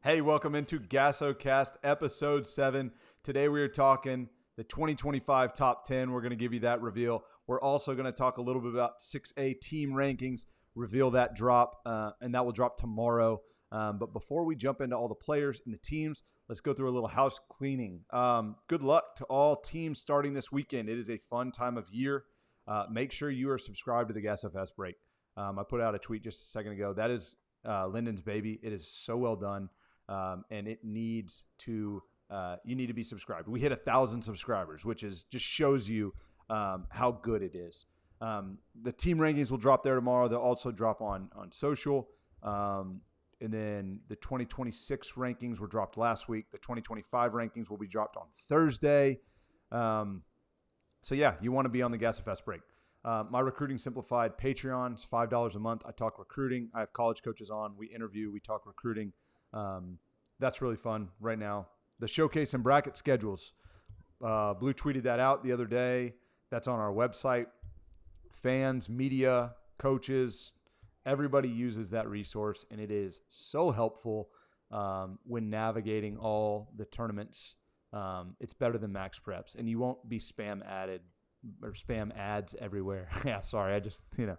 Hey, welcome into GASOCast episode 7. Today we are talking the 2025 top 10. We're going to give you that reveal. We're also going to talk a little bit about 6A team rankings, reveal that drop, and that will drop tomorrow. But before we jump into all the players and the teams, let's go through a little house cleaning. Good luck to all teams starting this weekend. It is a fun time of year. Make sure you are subscribed to the GASO Fast Break. I put out a tweet just a second ago. That is Lyndon's baby. It is so well done. And it needs to, you need to be subscribed. We hit 1,000 subscribers, which is just shows you how good it is. The team rankings will drop there tomorrow. They'll also drop on social. And then the 2026 rankings were dropped last week. The 2025 rankings will be dropped on Thursday. So yeah, you want to be on the Gas Fest break. My Recruiting Simplified Patreon is $5 a month. I talk recruiting. I have college coaches on. We interview. We talk recruiting. That's really fun right now. The showcase and bracket schedules. Blue tweeted that out the other day. That's on our website. Fans, media, coaches, everybody uses that resource, and it is so helpful when navigating all the tournaments. It's better than Max Preps, and you won't be spam ads everywhere. Yeah, sorry. I just, I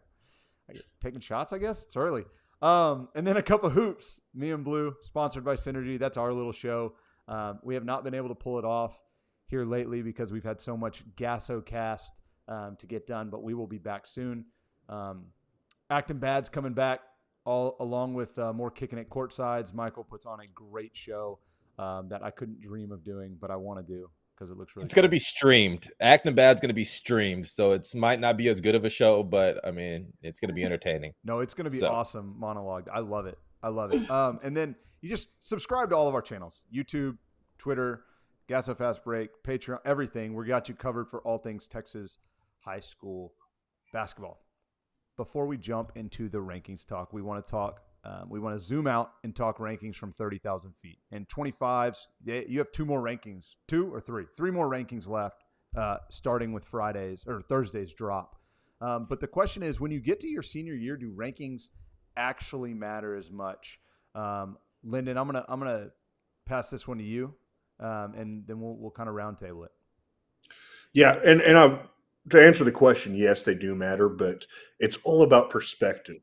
get taking shots, I guess. It's early. And then a cup of hoops, me and Blue, sponsored by Synergy. That's our little show. We have not been able to pull it off here lately because we've had so much GASOcast to get done, but we will be back soon. Acting Bad's coming back all along with more Kicking It Courtsides. Michael puts on a great show that I couldn't dream of doing, but I want to do because it looks really It's going to be streamed. Acting Bad's going to be streamed, so it might not be as good of a show, but, I mean, it's going to be entertaining. No, it's going to be awesome monologue. I love it. And then you just subscribe to all of our channels, YouTube, Twitter, GASO Fast Break, Patreon, everything. We got you covered for all things Texas high school basketball. Before we jump into the rankings talk, we want to zoom out and talk rankings from 30,000 feet. And 25s, you have 2 more rankings, 2 or 3 more rankings left, starting with Friday's or Thursday's drop. But the question is, when you get to your senior year, do rankings actually matter as much? Lyndon, I'm gonna pass this one to you, and then we'll kind of roundtable it. Yeah, and to answer the question, yes, they do matter, but it's all about perspective.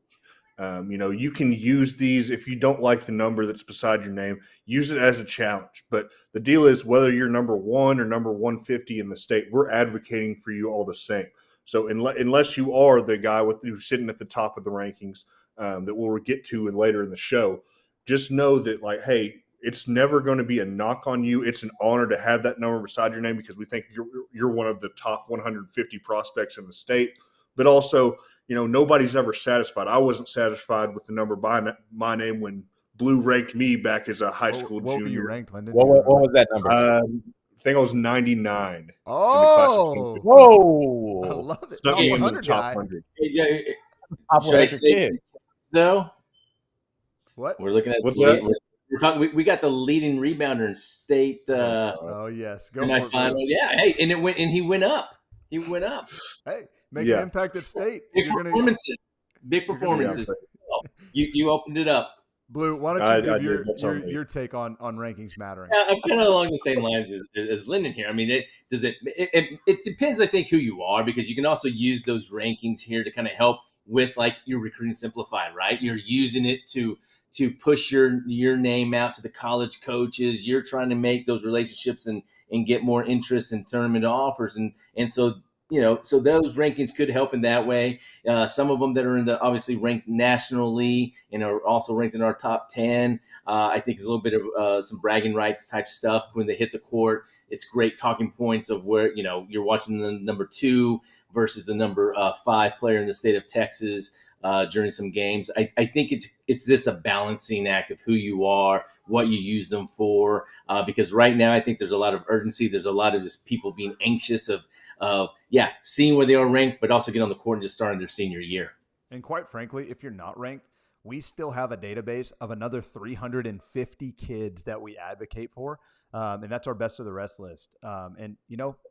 You can use these if you don't like the number that's beside your name, use it as a challenge. But the deal is whether you're number 1 or number 150 in the state, we're advocating for you all the same. So unless you are the guy who's sitting at the top of the rankings that we'll get to later in the show, just know that, like, hey, it's never going to be a knock on you. It's an honor to have that number beside your name because we think you're one of the top 150 prospects in the state. But also, nobody's ever satisfied. I wasn't satisfied with the number by my name when Blue ranked me back as a high school junior. What were you ranked, Lyndon? What was that number? I think I was 99. Oh, whoa! I love it. Top 100 top guy. 100. Should I say though? What? We're looking at What's that? We're talking. We got the leading rebounder in state. Oh yes, go for it. Final. Yeah, hey, and he went up. He went up. Hey, make an impact at state. Big performances. You opened it up. Blue, why don't you give your take on rankings mattering? I'm kind of along the same lines as Lyndon here. I mean, it depends, I think, who you are, because you can also use those rankings here to kind of help with, like, your Recruiting Simplified, right? You're using it to push your name out to the college coaches. You're trying to make those relationships and get more interest in tournament offers. And so, so those rankings could help in that way. Some of them that are obviously ranked nationally and are also ranked in our top 10, I think is a little bit of some bragging rights type stuff when they hit the court. It's great talking points of where, you're watching the number 2 versus the number 5 player in the state of Texas during some games. I think it's just a balancing act of who you are, what you use them for, because right now I think there's a lot of urgency. There's a lot of just people being anxious of seeing where they are ranked, but also get on the court and just starting their senior year. And quite frankly, if you're not ranked, we still have a database of another 350 kids that we advocate for. And that's our best of the rest list. And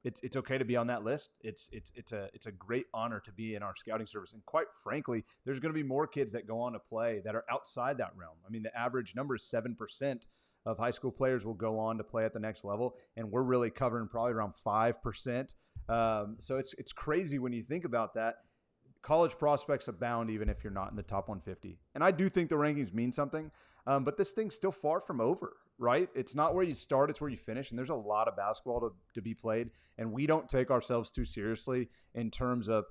it's okay to be on that list. It's a great honor to be in our scouting service. And quite frankly, there's going to be more kids that go on to play that are outside that realm. I mean, the average number is 7% of high school players will go on to play at the next level. And we're really covering probably around 5%. So it's crazy when you think about that. College prospects abound even if you're not in the top 150. And I do think the rankings mean something, but this thing's still far from over, right? It's not where you start, it's where you finish. And there's a lot of basketball to be played. And we don't take ourselves too seriously in terms of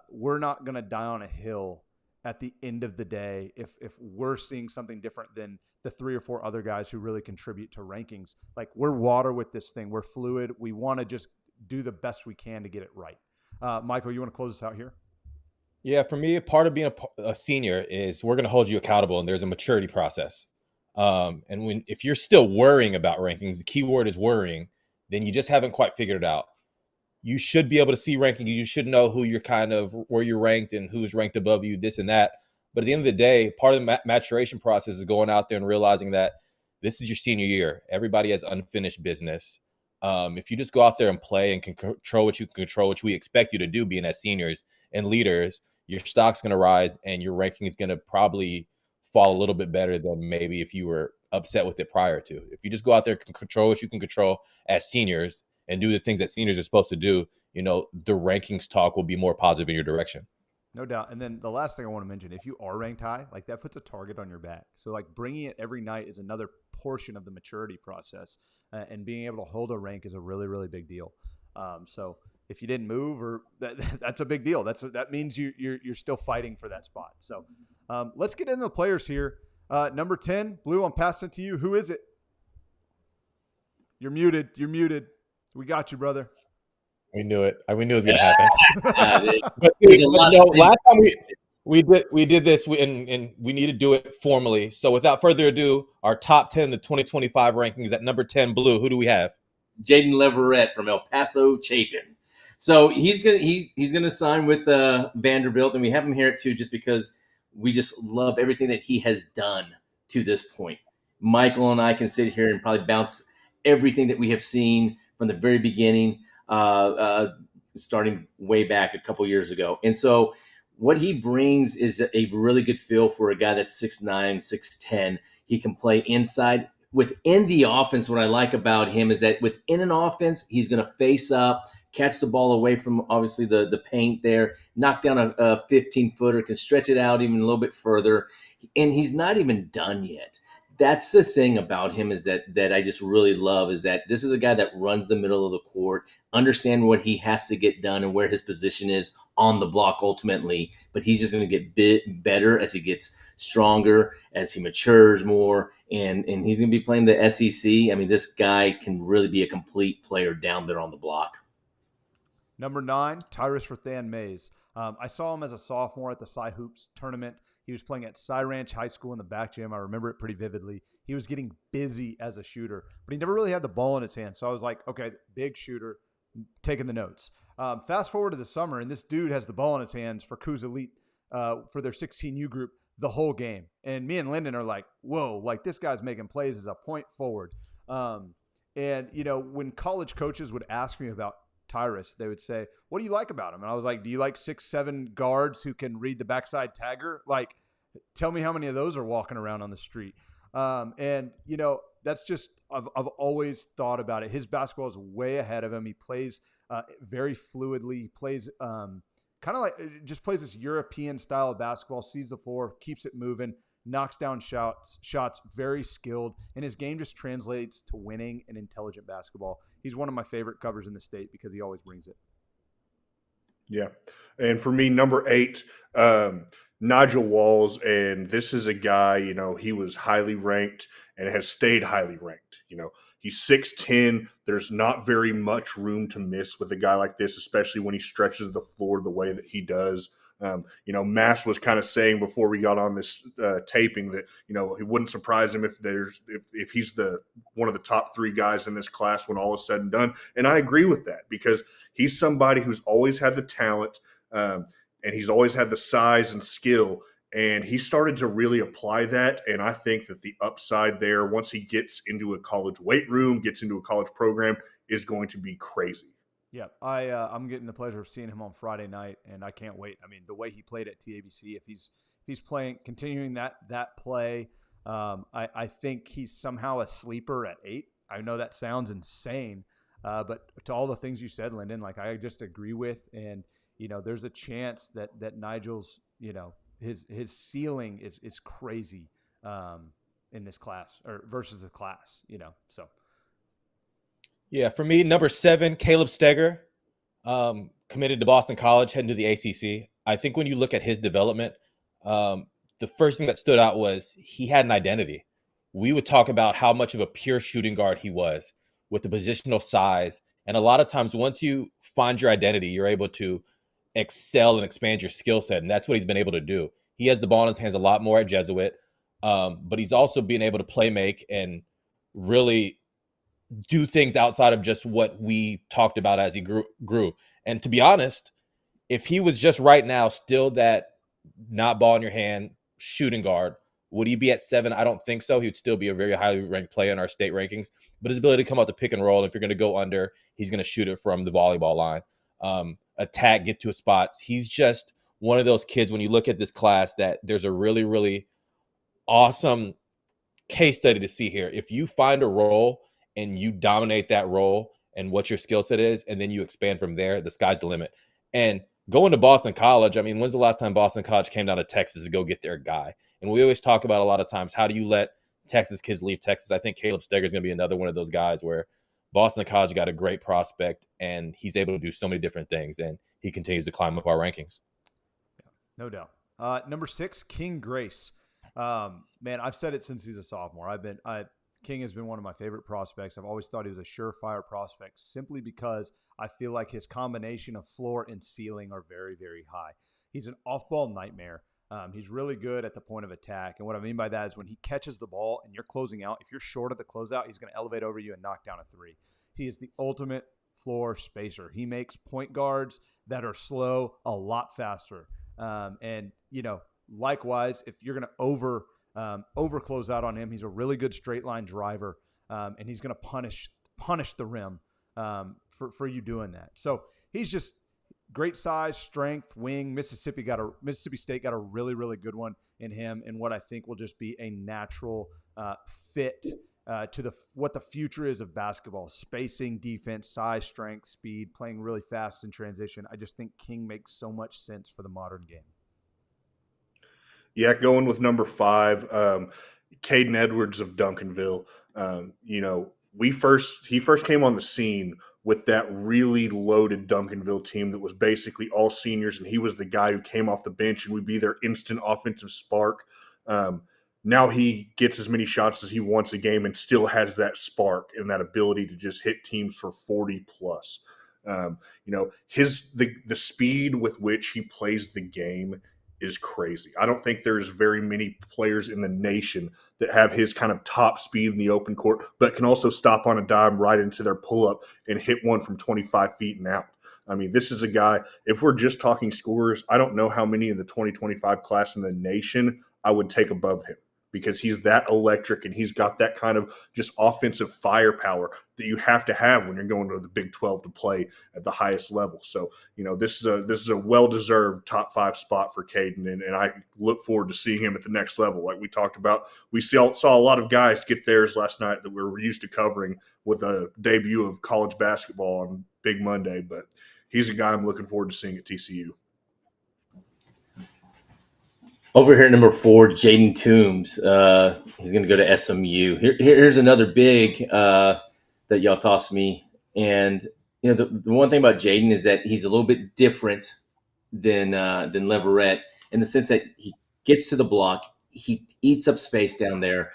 we're not going to die on a hill at the end of the day if we're seeing something different than the 3 or 4 other guys who really contribute to rankings. Like, we're water with this thing. We're fluid. We want to just do the best we can to get it right. Michael, you want to close us out here? Yeah, for me, part of being a senior is we're going to hold you accountable, and there's a maturity process. And if you're still worrying about rankings, the key word is worrying, then you just haven't quite figured it out. You should be able to see rankings. You should know who you're where you're ranked and who's ranked above you, this and that. But at the end of the day, part of the maturation process is going out there and realizing that this is your senior year. Everybody has unfinished business. If you just go out there and play and can control what you can control, which we expect you to do being as seniors and leaders, your stock's going to rise and your ranking is going to probably fall a little bit better than maybe if you were upset with it prior to. If you just go out there and control what you can control as seniors and do the things that seniors are supposed to do, the rankings talk will be more positive in your direction. No doubt. And then the last thing I want to mention, if you are ranked high, like, that puts a target on your back. So, like, bringing it every night is another portion of the maturity process, and being able to hold a rank is a really, really big deal. So if you didn't move, or that's a big deal. That means you're still fighting for that spot. So let's get into the players here. Number 10, Blue, I'm passing it to you. Who is it? You're muted. We got you, brother. We knew it. We knew it was going to happen. But last time we did this, and we need to do it formally. So without further ado, our top 10, the 2025 rankings at number 10, Blue. Who do we have? Jaden Leverett from El Paso Chapin. So he's gonna sign with Vanderbilt, and we have him here too, just because we just love everything that he has done to this point. Michael and I can sit here and probably bounce everything that we have seen from the very beginning, starting way back a couple years ago. And so what he brings is a really good feel for a guy that's 6'9", 6'10". He can play inside. Within the offense, what I like about him is that within an offense, he's going to face up, catch the ball away from, obviously, the paint there, knock down a 15-footer, can stretch it out even a little bit further, and he's not even done yet. That's the thing about him is that I just really love is that this is a guy that runs the middle of the court, understand what he has to get done and where his position is on the block ultimately, but he's just going to get better as he gets stronger, as he matures more, and he's going to be playing the SEC. I mean, this guy can really be a complete player down there on the block. Number 9, Tyrus Rathan Mays. I saw him as a sophomore at the Cy Hoops tournament. He was playing at Cy Ranch High School in the back gym. I remember it pretty vividly. He was getting busy as a shooter, but he never really had the ball in his hand. So I was like, okay, big shooter, taking the notes. Fast forward to the summer, and this dude has the ball in his hands for Coos Elite for their 16U group the whole game. And me and Lyndon are like, whoa, like, this guy's making plays as a point forward. And, when college coaches would ask me about Tyrus, they would say, what do you like about him? And I was like, do you like 6'7" guards who can read the backside tagger? Like, tell me how many of those are walking around on the street. That's just, I've always thought about it. His basketball is way ahead of him. He plays very fluidly. He plays kind of like, just plays this European style of basketball, sees the floor, keeps it moving, knocks down shots, very skilled, and his game just translates to winning and intelligent basketball. He's one of my favorite covers in the state because he always brings it. Yeah. And for me, number 8, Nigel Walls. And this is a guy, he was highly ranked and has stayed highly ranked. He's 6'10". There's not very much room to miss with a guy like this, especially when he stretches the floor the way that he does. Mass was kind of saying before we got on this taping that, it wouldn't surprise him if he's one of the top 3 guys in this class when all is said and done. And I agree with that because he's somebody who's always had the talent and he's always had the size and skill. And he started to really apply that. And I think that the upside there, once he gets into a college weight room, gets into a college program, is going to be crazy. Yeah, I'm getting the pleasure of seeing him on Friday night, and I can't wait. I mean, the way he played at TABC, if he's playing, continuing that play, I think he's somehow a sleeper at 8. I know that sounds insane, but to all the things you said, Lyndon, like I just agree with, and there's a chance that Nigel's, his ceiling is crazy in this class or versus the class, so. Yeah, for me, number 7, Caleb Steger, committed to Boston College, heading to the ACC. I think when you look at his development, the first thing that stood out was he had an identity. We would talk about how much of a pure shooting guard he was with the positional size. And a lot of times, once you find your identity, you're able to excel and expand your skill set. And that's what he's been able to do. He has the ball in his hands a lot more at Jesuit, but he's also being able to play make and really do things outside of just what we talked about as he grew. And to be honest, if he was just right now still that not ball in your hand shooting guard, would he be at 7? I don't think so. He would still be a very highly ranked player in our state rankings. But his ability to come out the pick and roll, if you're going to go under, he's going to shoot it from the volleyball line. Attack, get to his spots. He's just one of those kids, when you look at this class, that there's a really, really awesome case study to see here. If you find a role and you dominate that role and what your skill set is, and then you expand from there, the sky's the limit. And going to Boston College, I mean, when's the last time Boston College came down to Texas to go get their guy? And we always talk about a lot of times, how do you let Texas kids leave Texas? I think Caleb Steger is going to be another one of those guys where Boston College got a great prospect, and he's able to do so many different things, and he continues to climb up our rankings. No doubt. Number 6, King Grace. Man, I've said it since he's a sophomore. King has been one of my favorite prospects. I've always thought he was a surefire prospect simply because I feel like his combination of floor and ceiling are very, very high. He's an off-ball nightmare. He's really good at the point of attack. And what I mean by that is when he catches the ball and you're closing out, if you're short of the closeout, he's going to elevate over you and knock down a 3. He is the ultimate floor spacer. He makes point guards that are slow a lot faster. And likewise, if you're going to over close out on him, he's a really good straight line driver, and he's going to punish the rim for you doing that. So he's just great size, strength, wing. Mississippi State got a really, really good one in him, and what I think will just be a natural fit to what the future is of basketball: spacing, defense, size, strength, speed, playing really fast in transition. I just think King makes so much sense for the modern game. Yeah, going with number 5, Kaden Edwards of Duncanville. He first came on the scene with that really loaded Duncanville team that was basically all seniors, and he was the guy who came off the bench and would be their instant offensive spark. Now he gets as many shots as he wants a game and still has that spark and that ability to just hit teams for 40 plus. The speed with which he plays the game is crazy. I don't think there's very many players in the nation that have his kind of top speed in the open court, but can also stop on a dime right into their pull-up and hit one from 25 feet and out. I mean, this is a guy, if we're just talking scorers, I don't know how many in the 2025 class in the nation I would take above him, because he's that electric and he's got that kind of just offensive firepower that you have to have when you're going to the Big 12 to play at the highest level. So, this is a well-deserved top 5 spot for Kaden, and I look forward to seeing him at the next level. Like we talked about, we saw a lot of guys get theirs last night that we were used to covering with a debut of college basketball on Big Monday, but he's a guy I'm looking forward to seeing at TCU. Over here, number 4, Jaden Tombs. He's going to go to SMU. Here's another big that y'all tossed me. And the one thing about Jaden is that he's a little bit different than Leverett in the sense that he gets to the block, he eats up space down there.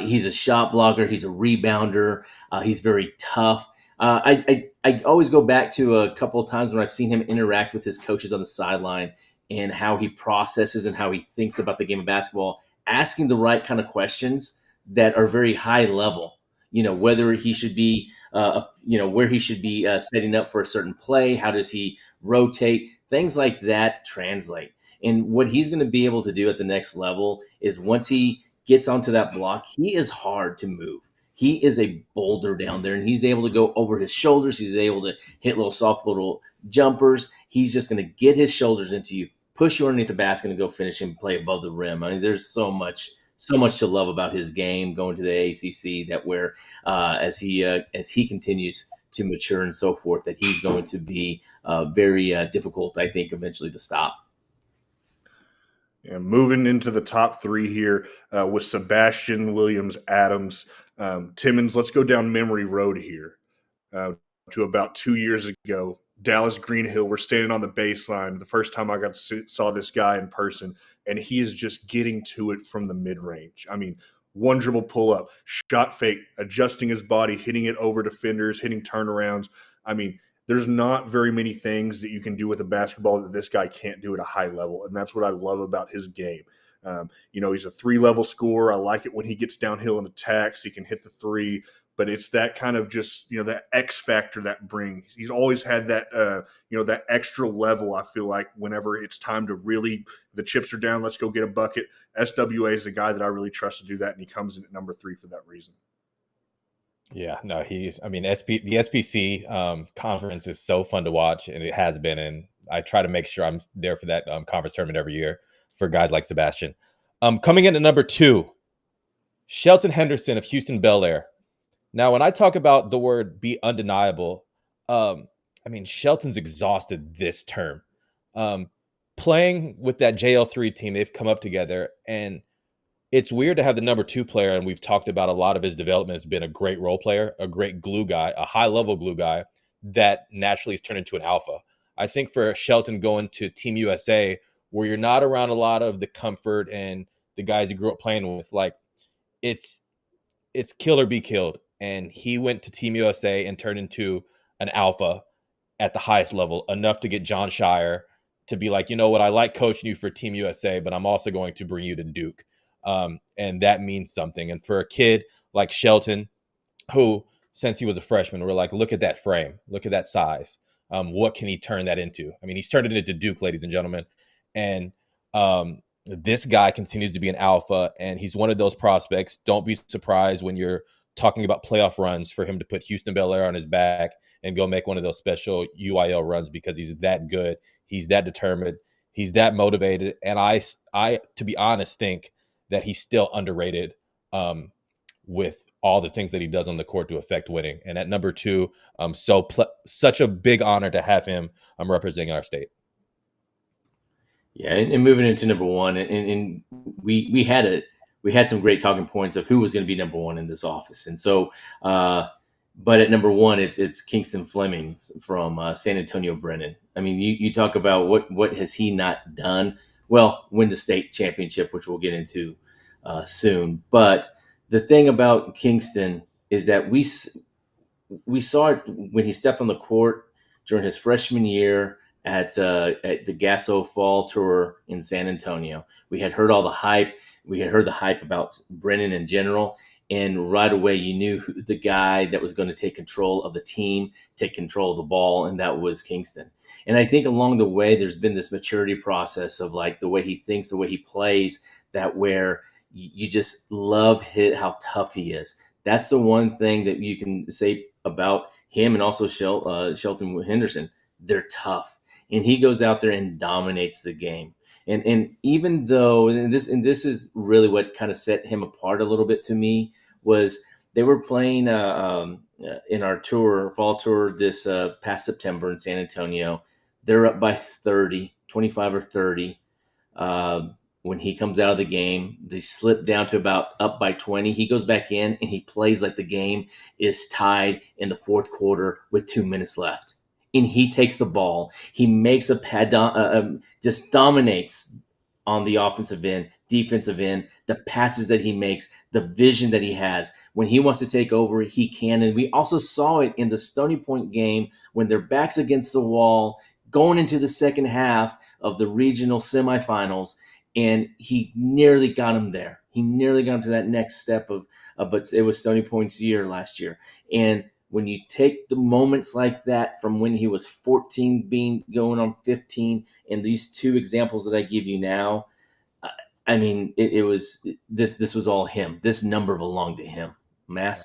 He's a shot blocker. He's a rebounder. He's very tough. I always go back to a couple of times when I've seen him interact with his coaches on the sideline, and how he processes and how he thinks about the game of basketball, asking the right kind of questions that are very high level. Whether he should be, where he should be setting up for a certain play, how does he rotate, things like that translate. And what he's going to be able to do at the next level is once he gets onto that block, he is hard to move. He is a boulder down there, and he's able to go over his shoulders. He's able to hit little soft little jumpers. He's just going to get his shoulders into you, push you underneath the basket, and go finish and play above the rim. I mean, there's so much to love about his game going to the ACC that where as he continues to mature and so forth, that he's going to be very difficult, I think, eventually to stop. And moving into the top three here with Sebastian, Williams, Adams, Timmons, let's go down memory road here to about 2 years ago. Dallas Greenhill, we're standing on the baseline. The first time I saw this guy in person, and he is just getting to it from the mid-range. I mean, one dribble pull-up, shot fake, adjusting his body, hitting it over defenders, hitting turnarounds. I mean, there's not very many things that you can do with a basketball that this guy can't do at a high level, and that's what I love about his game. He's a three-level scorer. I like it when he gets downhill and attacks. He can hit the three, but it's that kind of just, that X factor that brings. He's always had that, that extra level, I feel like, whenever it's time to really – the chips are down, let's go get a bucket. SWA is the guy that I really trust to do that, and he comes in at number 3 for that reason. Yeah, no, the SPC conference is so fun to watch, and it has been. And I try to make sure I'm there for that conference tournament every year for guys like Sebastian. Coming in at number 2, Shelton Henderson of Houston Bel Air. Now, when I talk about the word be undeniable, Shelton's exhausted this term. Playing with that JL3 team, they've come up together, and it's weird to have the number 2 player, and we've talked about a lot of his development has been a great role player, a great glue guy, a high-level glue guy that naturally has turned into an alpha. I think for Shelton going to Team USA, where you're not around a lot of the comfort and the guys you grew up playing with, like it's kill or be killed. And he went to Team USA and turned into an alpha at the highest level, enough to get John Shire to be like, you know what, I like coaching you for Team USA, but I'm also going to bring you to Duke. And that means something. And for a kid like Shelton, who, since he was a freshman, we're like, look at that frame, look at that size. What can he turn that into? I mean, he's turned it into Duke, ladies and gentlemen. And this guy continues to be an alpha, and he's one of those prospects. Don't be surprised when you're talking about playoff runs for him to put Houston Bel Air on his back and go make one of those special UIL runs, because he's that good. He's that determined. He's that motivated. And I, to be honest, think that he's still underrated with all the things that he does on the court to affect winning. And at number 2, such a big honor to have him representing our state. Yeah, and moving into number 1, and we had some great talking points of who was going to be number 1 in this office. And so, but at number 1, it's Kingston Flemings from San Antonio Brennan. I mean, you talk about what has he not done? Well, win the state championship, which we'll get into soon. But the thing about Kingston is that we saw it when he stepped on the court during his freshman year at the GASO Fall Tour in San Antonio. We had heard all the hype. We had heard the hype about Brennan in general. And right away, you knew who the guy that was going to take control of the team, take control of the ball, and that was Kingston. And I think along the way, there's been this maturity process of like the way he thinks, the way he plays, that where you just love how tough he is. That's the one thing that you can say about him, and also Shelton Henderson. They're tough. And he goes out there and dominates the game. And even though, and this is really what kind of set him apart a little bit to me, was they were playing in our fall tour this past September in San Antonio. They're up by 30, 25 or 30. When he comes out of the game, they slip down to about up by 20. He goes back in and he plays like the game is tied in the fourth quarter with 2 minutes left. And he takes the ball. He makes just dominates on the offensive end, defensive end, the passes that he makes, the vision that he has. When he wants to take over, he can. And we also saw it in the Stony Point game when their backs against the wall going into the second half of the regional semifinals. And he nearly got him there. He nearly got him to that next step but it was Stony Point's year last year. And when you take the moments like that from when he was 14 going on 15, and these two examples that I give you now, I mean, it was this was all him. This number belonged to him. Mass.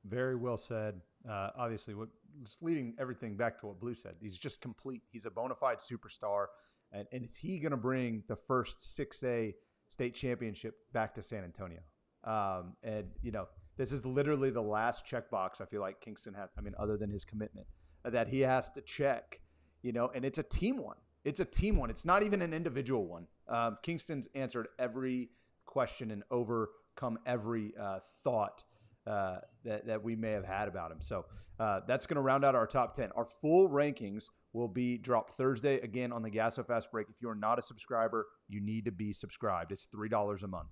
Yeah, very well said. Obviously, just leading everything back to what Blue said. He's just complete. He's a bona fide superstar. And is he going to bring the first 6A state championship back to San Antonio? And, this is literally the last checkbox I feel like Kingston has, other than his commitment, that he has to check, and it's a team one. It's a team one. It's not even an individual one. Kingston's answered every question and overcome every thought that we may have had about him. So that's going to round out our top 10. Our full rankings will be dropped Thursday, again, on the GASO Fast Break. If you're not a subscriber, you need to be subscribed. It's $3 a month.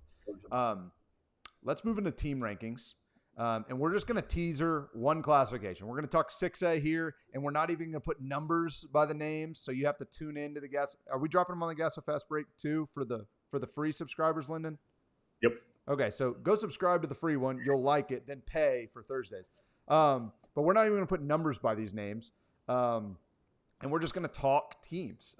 Let's move into team rankings. And we're just going to teaser one classification. We're going to talk 6A here, and we're not even going to put numbers by the names, so you have to tune into the GASO. Are we dropping them on the GASO Fast Break too for the free subscribers, Lyndon? Yep. Okay, so go subscribe to the free one. You'll like it, then pay for Thursdays. But we're not even going to put numbers by these names. And we're just going to talk teams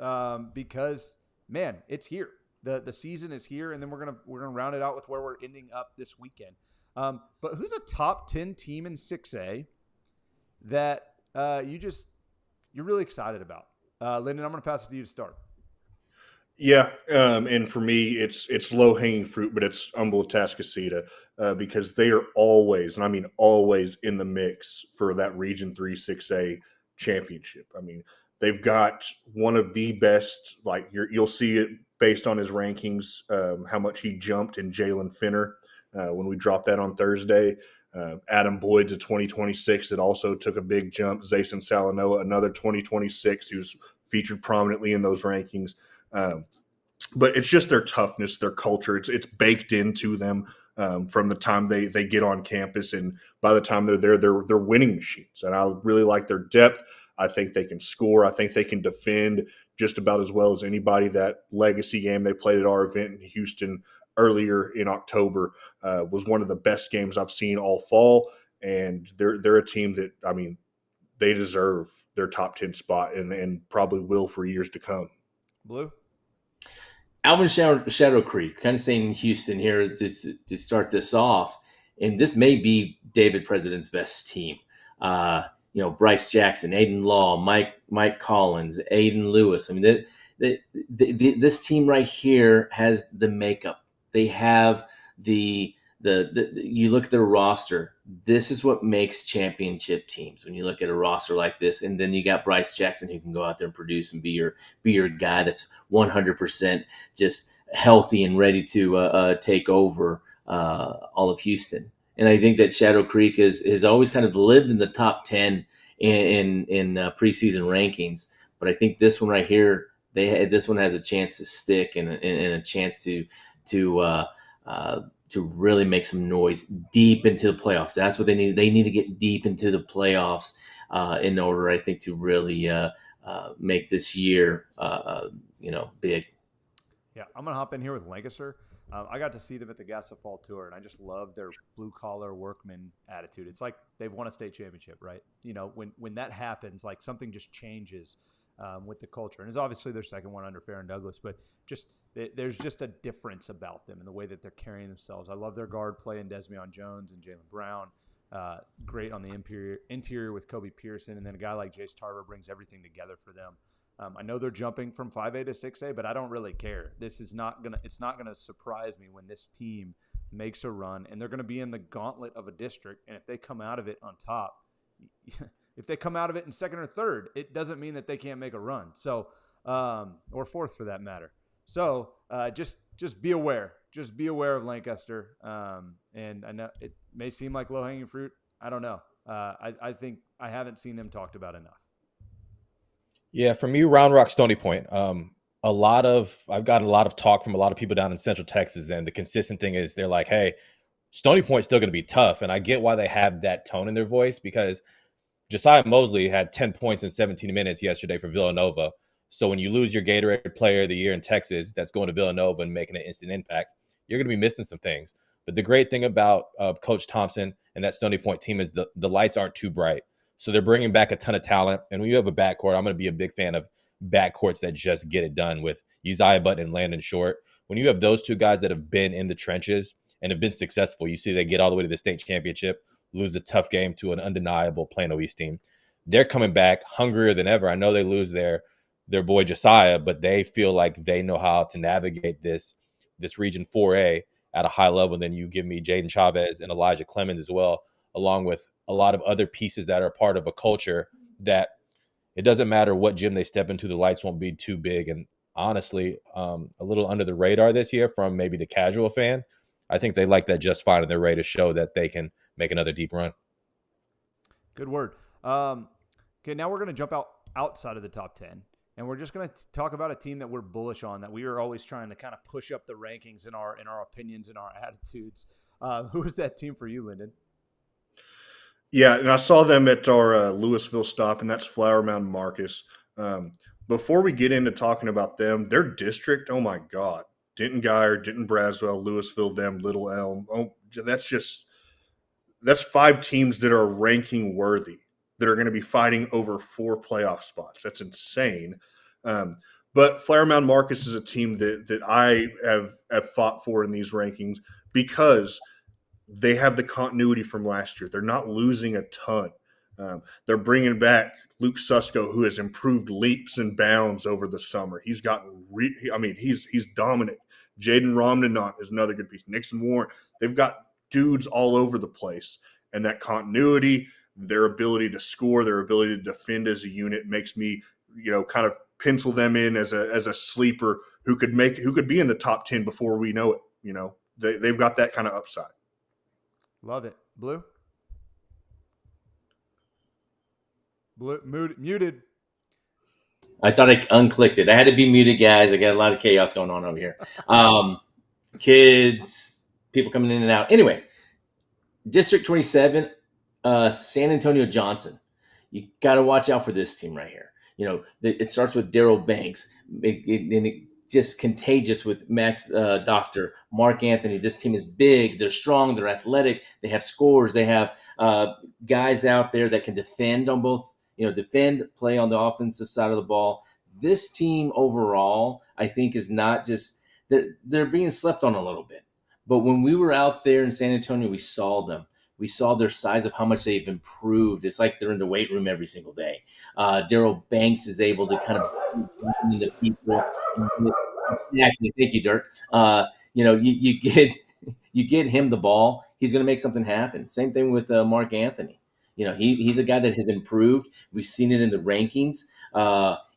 because, man, it's here. The season is here, and then we're gonna round it out with where we're ending up this weekend. But who's a top 10 team in 6A that you're really excited about? Lyndon, I'm going to pass it to you to start. Yeah, and for me, it's low-hanging fruit, but it's Humble Atascocita because they are always, and I mean always, in the mix for that Region 3 6A championship. I mean, they've got one of the best, like you'll see it based on his rankings, how much he jumped in Jalen Finner when we dropped that on Thursday. Adam Boyd's a 2026 that also took a big jump. Zayson Salanoa, another 2026 who's featured prominently in those rankings. But it's just their toughness, their culture. It's baked into them from the time they get on campus, and by the time they're there, they're winning machines. And I really like their depth. I think they can score. I think they can defend just about as well as anybody. That legacy game they played at our event in Houston earlier in October was one of the best games I've seen all fall. And they're a team that, I mean, they deserve their top 10 spot and probably will for years to come. Blue? Alvin Shadow Creek, kind of saying Houston here to start this off. And this may be David President's best team. Bryce Jackson, Aiden Law, Mike Collins, Aiden Lewis. I mean, this team right here has the makeup. They have the you look at their roster. This is what makes championship teams. When you look at a roster like this, and then you got Bryce Jackson who can go out there and produce and be your guy that's 100% just healthy and ready to take over all of Houston. And I think that Shadow Creek has always kind of lived in the top 10 in preseason rankings. But I think this one right here, this one has a chance to stick and a chance to really make some noise deep into the playoffs. That's what they need. They need to get deep into the playoffs in order, I think, to really make this year, big. Yeah, I'm going to hop in here with Lancaster. I got to see them at the GASO Fall Tour, and I just love their blue-collar workman attitude. It's like they've won a state championship, right? When that happens, like something just changes with the culture. And it's obviously their second one under Farron Douglas, but there's just a difference about them in the way that they're carrying themselves. I love their guard play in Desmion Jones and Jalen Brown. Great on the interior with Kobe Pearson, and then a guy like Jace Tarver brings everything together for them. I know they're jumping from 5A to 6A, but I don't really care. It's not gonna surprise me when this team makes a run, and they're gonna be in the gauntlet of a district. And if they come out of it on top, if they come out of it in second or third, it doesn't mean that they can't make a run. So, or fourth for that matter. So, just be aware. Just be aware of Lancaster. And I know it may seem like low hanging fruit. I don't know. I think I haven't seen them talked about enough. Yeah, for me, Round Rock, Stony Point. I've got a lot of talk from a lot of people down in Central Texas, and the consistent thing is they're like, hey, Stony Point's still going to be tough. And I get why they have that tone in their voice, because Josiah Mosley had 10 points in 17 minutes yesterday for Villanova. So when you lose your Gatorade Player of the Year in Texas that's going to Villanova and making an instant impact, you're going to be missing some things. But the great thing about Coach Thompson and that Stony Point team is the lights aren't too bright. So they're bringing back a ton of talent. And when you have a backcourt, I'm going to be a big fan of backcourts that just get it done with Uzziah Button and Landon Short. When you have those two guys that have been in the trenches and have been successful, you see they get all the way to the state championship, lose a tough game to an undeniable Plano East team. They're coming back hungrier than ever. I know they lose their boy Josiah, but they feel like they know how to navigate this Region 4A at a high level. And then you give me Jaden Chavez and Elijah Clemens as well, along with a lot of other pieces that are part of a culture that it doesn't matter what gym they step into, the lights won't be too big. And honestly, a little under the radar this year from maybe the casual fan. I think they like that just fine, and they're ready to show that they can make another deep run. Good word. Okay, now we're going to jump outside of the top 10, and we're just going to talk about a team that we're bullish on, that we are always trying to kind of push up the rankings in our opinions and our attitudes. Who is that team for you, Lyndon? Yeah, and I saw them at our Louisville stop, and that's Flower Mound Marcus. Before we get into talking about them, their district, oh my God, Denton Guyer, Denton Braswell, Louisville, them, Little Elm. Oh, that's 5 teams that are ranking worthy, that are going to be fighting over 4 playoff spots. That's insane. But Flower Mound Marcus is a team that I have fought for in these rankings because they have the continuity from last year. They're not losing a ton. They're bringing back Luke Susko, who has improved leaps and bounds over the summer. He's gotten he's dominant. Jaden Romnanant is another good piece. Nixon Warren. They've got dudes all over the place. And that continuity, their ability to score, their ability to defend as a unit makes me, kind of pencil them in as a sleeper who could be in the top 10 before we know it. They've got that kind of upside. Love it. Blue, muted. I thought I unclicked it. I had to be muted, guys. I got a lot of chaos going on over here. Kids, people coming in and out. Anyway, District 27, San Antonio Johnson. You got to watch out for this team right here. It starts with Daryl Banks. It just contagious with Max Doctor, Mark Anthony. This team is big. They're strong. They're athletic. They have scores. They have guys out there that can defend on both, play on the offensive side of the ball. This team overall, I think, is not just they're being slept on a little bit. But when we were out there in San Antonio, we saw them. We saw their size of how much they've improved. It's like they're in the weight room every single day. Daryl Banks is able to kind of into people. Thank you, Dirk. You get him the ball, he's going to make something happen. Same thing with Mark Anthony. He's a guy that has improved. We've seen it in the rankings.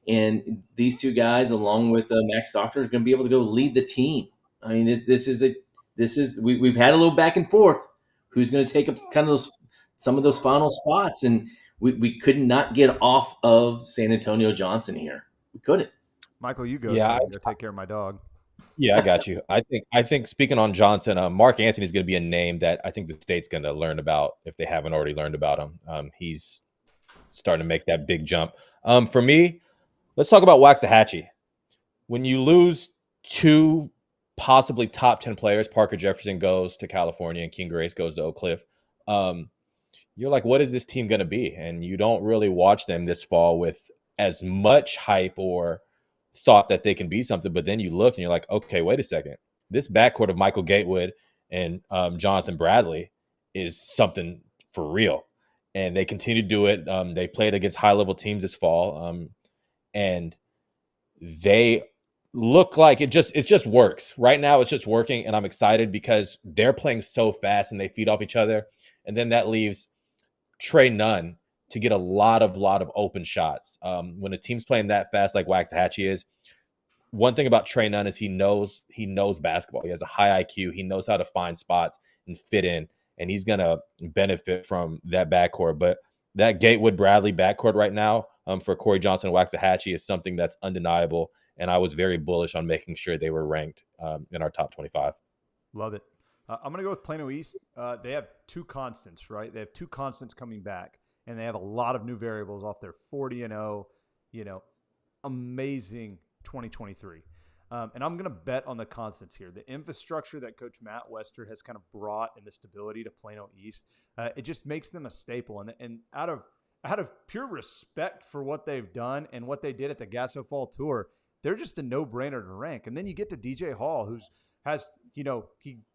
And these two guys, along with Max Doctor, are going to be able to go lead the team. I mean, we've had a little back and forth. Who's going to take up kind of some of those final spots? And we could not get off of San Antonio Johnson here. We couldn't. Michael, you go. Yeah, so I go take care of my dog. Yeah, I got you. I think speaking on Johnson, Mark Anthony is going to be a name that I think the state's going to learn about if they haven't already learned about him. He's starting to make that big jump. For me, let's talk about Waxahachie. When you lose 2 possibly top 10 players, Parker Jefferson goes to California and King Grace goes to Oak Cliff. You're like, what is this team going to be? And you don't really watch them this fall with as much hype or thought that they can be something. But then you look and you're like, okay, wait a second. This backcourt of Michael Gatewood and Jonathan Bradley is something for real. And they continue to do it. They played against high-level teams this fall. And they look like it just works. Right now, it's just working, and I'm excited because they're playing so fast and they feed off each other. And then that leaves Trey Nunn to get a lot of open shots. When a team's playing that fast like Waxahachie is, one thing about Trey Nunn is he knows basketball. He has a high IQ. He knows how to find spots and fit in, and he's going to benefit from that backcourt. But that Gatewood-Bradley backcourt right now for Corey Johnson and Waxahachie is something that's undeniable. And I was very bullish on making sure they were ranked in our top 25. Love it. I'm going to go with Plano East. They have 2 constants, right? They have 2 constants coming back, and they have a lot of new variables off their 40-0, amazing 2023. And I'm going to bet on the constants here. The infrastructure that Coach Matt Wester has kind of brought and the stability to Plano East, it just makes them a staple. And out of out of pure respect for what they've done and what they did at the GASO Fall Tour, they're just a no-brainer to rank. And then you get to DJ Hall,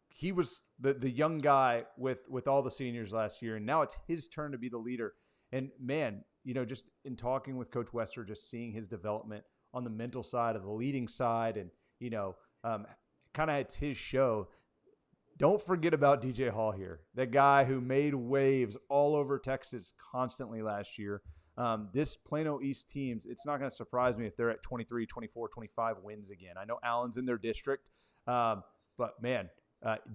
he was the young guy with all the seniors last year, and now it's his turn to be the leader. And man, just in talking with Coach Wester, just seeing his development on the mental side of the leading side, and kind of it's his show. Don't forget about DJ Hall here, the guy who made waves all over Texas constantly last year. This Plano East teams, it's not going to surprise me if they're at 23, 24, 25 wins again. I know Allen's in their district, but man,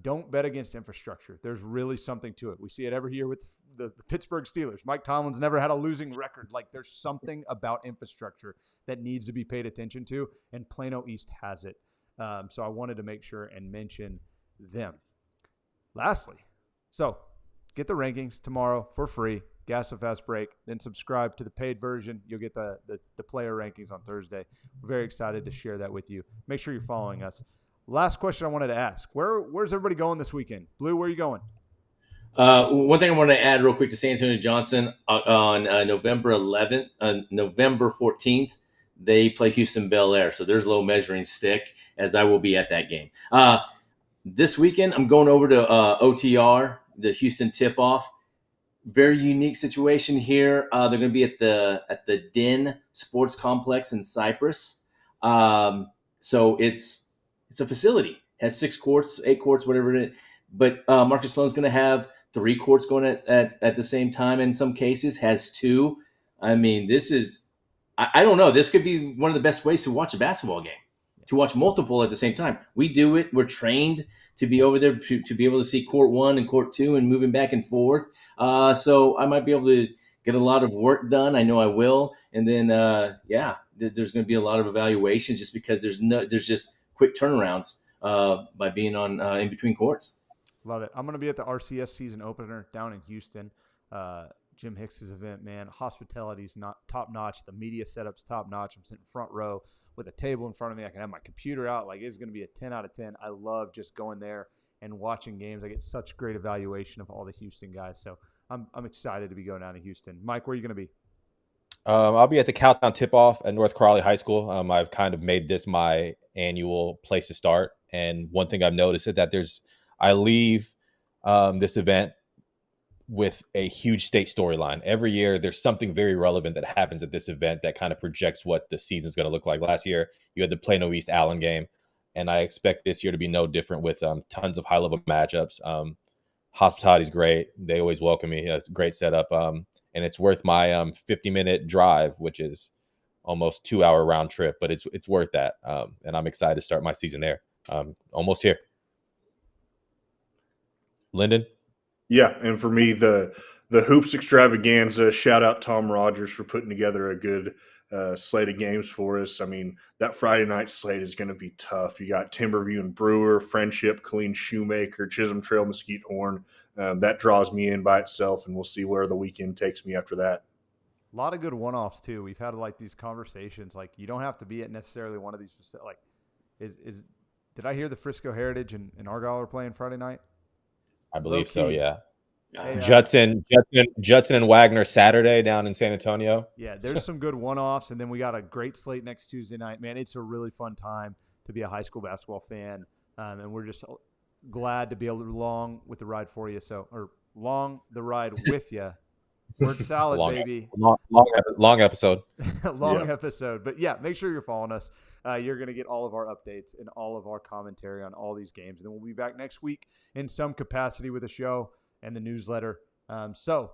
don't bet against infrastructure. There's really something to it. We see it every year with the Pittsburgh Steelers. Mike Tomlin's never had a losing record. Like, there's something about infrastructure that needs to be paid attention to, and Plano East has it. So I wanted to make sure and mention them. Lastly, so get the rankings tomorrow for free. GASO Fast Break, then subscribe to the paid version. You'll get the player rankings on Thursday. We're very excited to share that with you. Make sure you're following us. Last question I wanted to ask. Where's everybody going this weekend? Blue, where are you going? One thing I want to add real quick to San Antonio Johnson on November 11th, November 14th, they play Houston Bel Air. So there's a little measuring stick, as I will be at that game. This weekend, I'm going over to OTR, the Houston TipOff. Very unique situation here. They're going to be at the Den Sports Complex in Cyprus. So it's a facility. It has 6 courts, 8 courts, whatever it is. But Marcus Sloan's going to have 3 courts going at the same time. In some cases, has 2. I mean, this is I don't know. This could be one of the best ways to watch a basketball game, to watch multiple at the same time. We do it. We're trained to be over there to be able to see court 1 and court 2 and moving back and forth. So I might be able to get a lot of work done. I know I will. And then, there's going to be a lot of evaluations just because there's just quick turnarounds by being on in between courts. Love it. I'm going to be at the RCS season opener down in Houston. Jim Hicks's event, man. Hospitality's not top notch. The media setup's top notch. I'm sitting front row with a table in front of me. I can have my computer out. Like, it's going to be a 10 out of 10. I love just going there and watching games. I get such great evaluation of all the Houston guys. So I'm excited to be going down to Houston. Mike, where are you going to be? I'll be at the Cowtown Tip-Off at North Crawley High School. I've kind of made this my annual place to start. And one thing I've noticed is that I leave this event with a huge state storyline. Every year, there's something very relevant that happens at this event that kind of projects what the season's going to look like. Last year, you had the Plano East Allen game, and I expect this year to be no different with tons of high-level matchups. Hospitality's great. They always welcome me. It's a great setup, and it's worth my 50-minute drive, which is almost 2-hour round trip, but it's worth that, and I'm excited to start my season there. Almost here. Lyndon? Yeah, and for me, the Hoops Extravaganza, shout out Tom Rogers for putting together a good slate of games for us. I mean, that Friday night slate is going to be tough. You got Timberview and Brewer, Friendship, Colleen Shoemaker, Chisholm Trail, Mesquite Horn. That draws me in by itself, and we'll see where the weekend takes me after that. A lot of good one-offs, too. We've had, like, these conversations. Like, you don't have to be at necessarily one of these. Like, did I hear the Frisco Heritage and Argyle are playing Friday night? I believe so, yeah. Hey, Judson and Wagner Saturday down in San Antonio. Yeah, there's some good one-offs, and then we got a great slate next Tuesday night. Man, it's a really fun time to be a high school basketball fan, and we're just glad to be able to along with the ride for you. Or long the ride with you. Word salad, baby. Long episode. Long episode. But, yeah, make sure you're following us. You're going to get all of our updates and all of our commentary on all these games. And then we'll be back next week in some capacity with a show and the newsletter. So,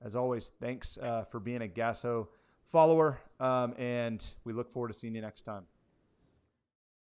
as always, thanks for being a GASO follower, and we look forward to seeing you next time.